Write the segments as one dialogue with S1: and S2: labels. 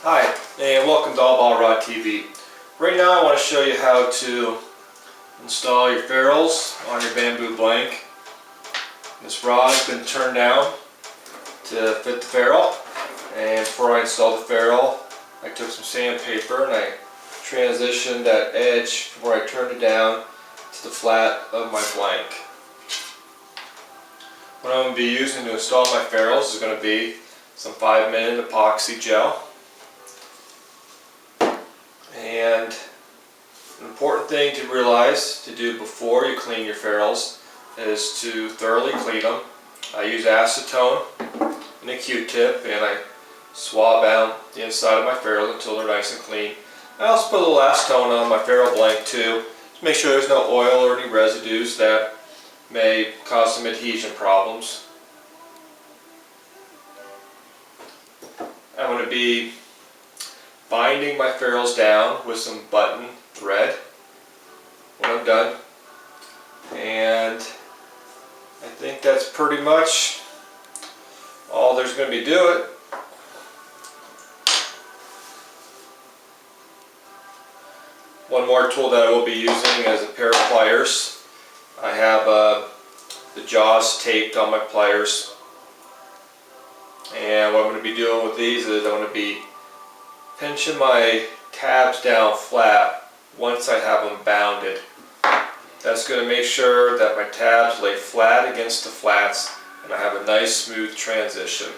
S1: Hi, and welcome to Albaugh Rod TV. Right now I want to show you how to install your ferrules on your bamboo blank. This rod has been turned down to fit the ferrule, and before I installed the ferrule I took some sandpaper and I transitioned that edge from where I turned it down to the flat of my blank. What I'm going to be using to install my ferrules is going to be some 5-minute epoxy gel. And an important thing to realize to do before you clean your ferrules is to thoroughly clean them. I use acetone and a Q-tip, and I swab out the inside of my ferrules until they're nice and clean. I also put a little acetone on my ferrule blank too, to make sure there's no oil or any residues that may cause some adhesion problems. I'm going to be binding my ferrules down with some button thread when I'm done, and I think that's pretty much all there's going to be to it. One more tool that I will be using is a pair of pliers. I have the jaws taped on my pliers, and what I'm going to be doing with these is I'm going to be pinching my tabs down flat once I have them bounded. That's going to make sure that my tabs lay flat against the flats and I have a nice smooth transition.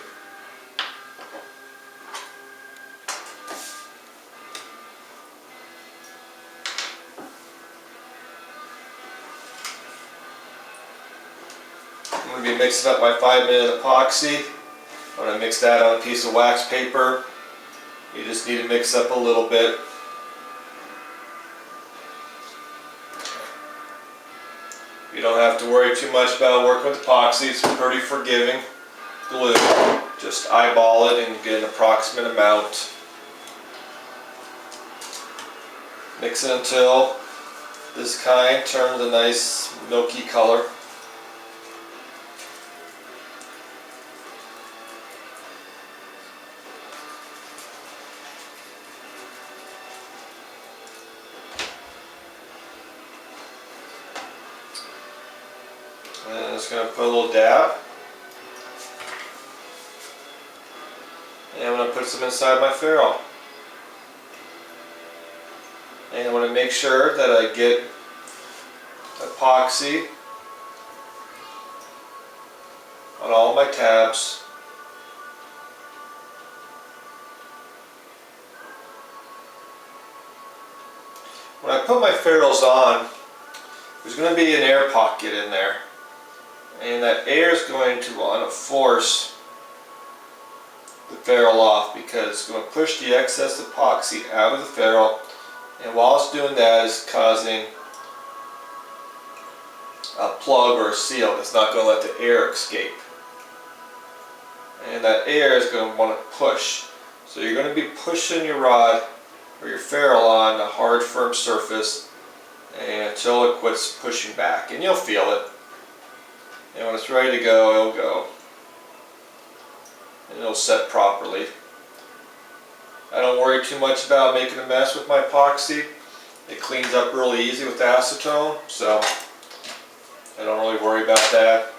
S1: I'm going to be mixing up my 5-minute epoxy. I'm going to mix that on a piece of wax paper. You just need to mix up a little bit. You don't have to worry too much about working with epoxy. It's pretty forgiving glue. Just eyeball it and get an approximate amount. Mix it until this kind turns a nice milky color. And I'm just going to put a little dab. And I'm going to put some inside my ferrule. And I want to make sure that I get epoxy on all my tabs. When I put my ferrules on, there's going to be an air pocket in there. And that air is going to want to force the ferrule off because it's going to push the excess epoxy out of the ferrule, and while it's doing that, it's causing a plug or a seal that's not going to let the air escape. And that air is going to want to push. So you're going to be pushing your rod or your ferrule on a hard, firm surface until it quits pushing back, and you'll feel it. And when it's ready to go, it'll go. And it'll set properly. I don't worry too much about making a mess with my epoxy. It cleans up really easy with acetone, so I don't really worry about that.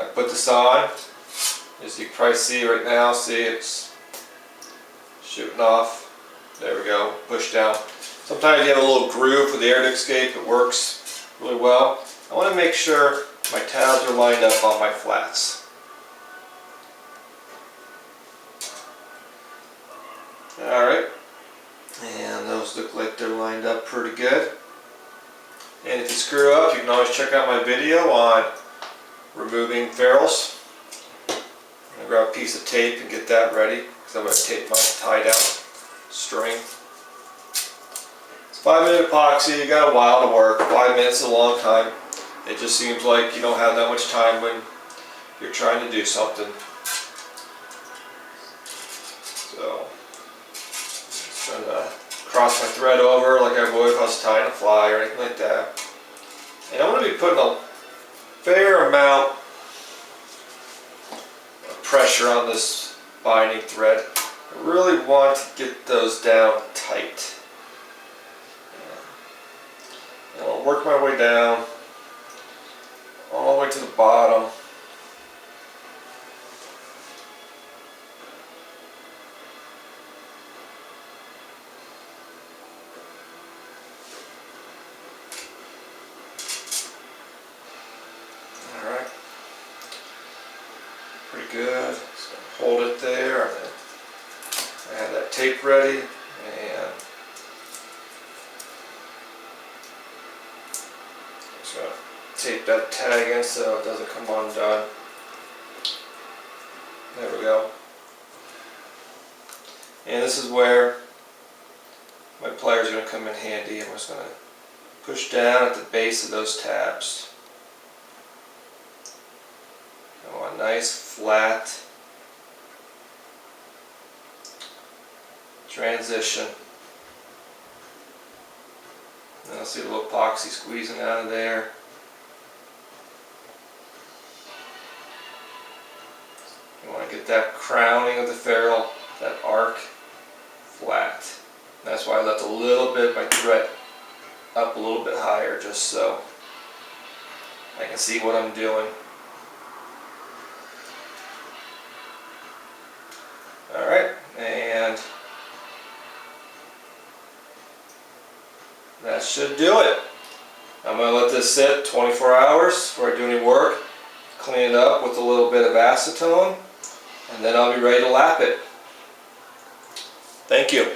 S1: I put this on. As you can probably see right now, see it's shooting off. There we go, push down. Sometimes you have a little groove for the air to escape. It works really well. I want to make sure my tabs are lined up on my flats. Alright, and those look like they're lined up pretty good. And if you screw up, you can always check out my video on removing ferrules. I'm going to grab a piece of tape and get that ready, because I'm going to tape my tie-down string. 5-minute epoxy, you got a while to work. 5 minutes is a long time. It just seems like you don't have that much time when you're trying to do something. So, just trying to cross my thread over like I would if I was tying a fly or anything like that. And I'm going to be putting a fair amount of pressure on this binding thread. I really want to get those down tight. And I'll work my way down all the way to the bottom. Alright. Pretty good. Just gonna hold it there, and then I have that tape ready, and just gonna tape that tag in so it doesn't come undone. There we go. And this is where my pliers are going to come in handy. I'm just going to push down at the base of those tabs. I want a nice flat transition. And I'll see a little epoxy squeezing out of there. You want to get that crowning of the ferrule, that arc, flat. And that's why I left a little bit of my thread up a little bit higher, just so I can see what I'm doing. Alright, and that should do it. I'm going to let this sit 24 hours before I do any work. Clean it up with a little bit of acetone, and then I'll be ready to lap it. Thank you.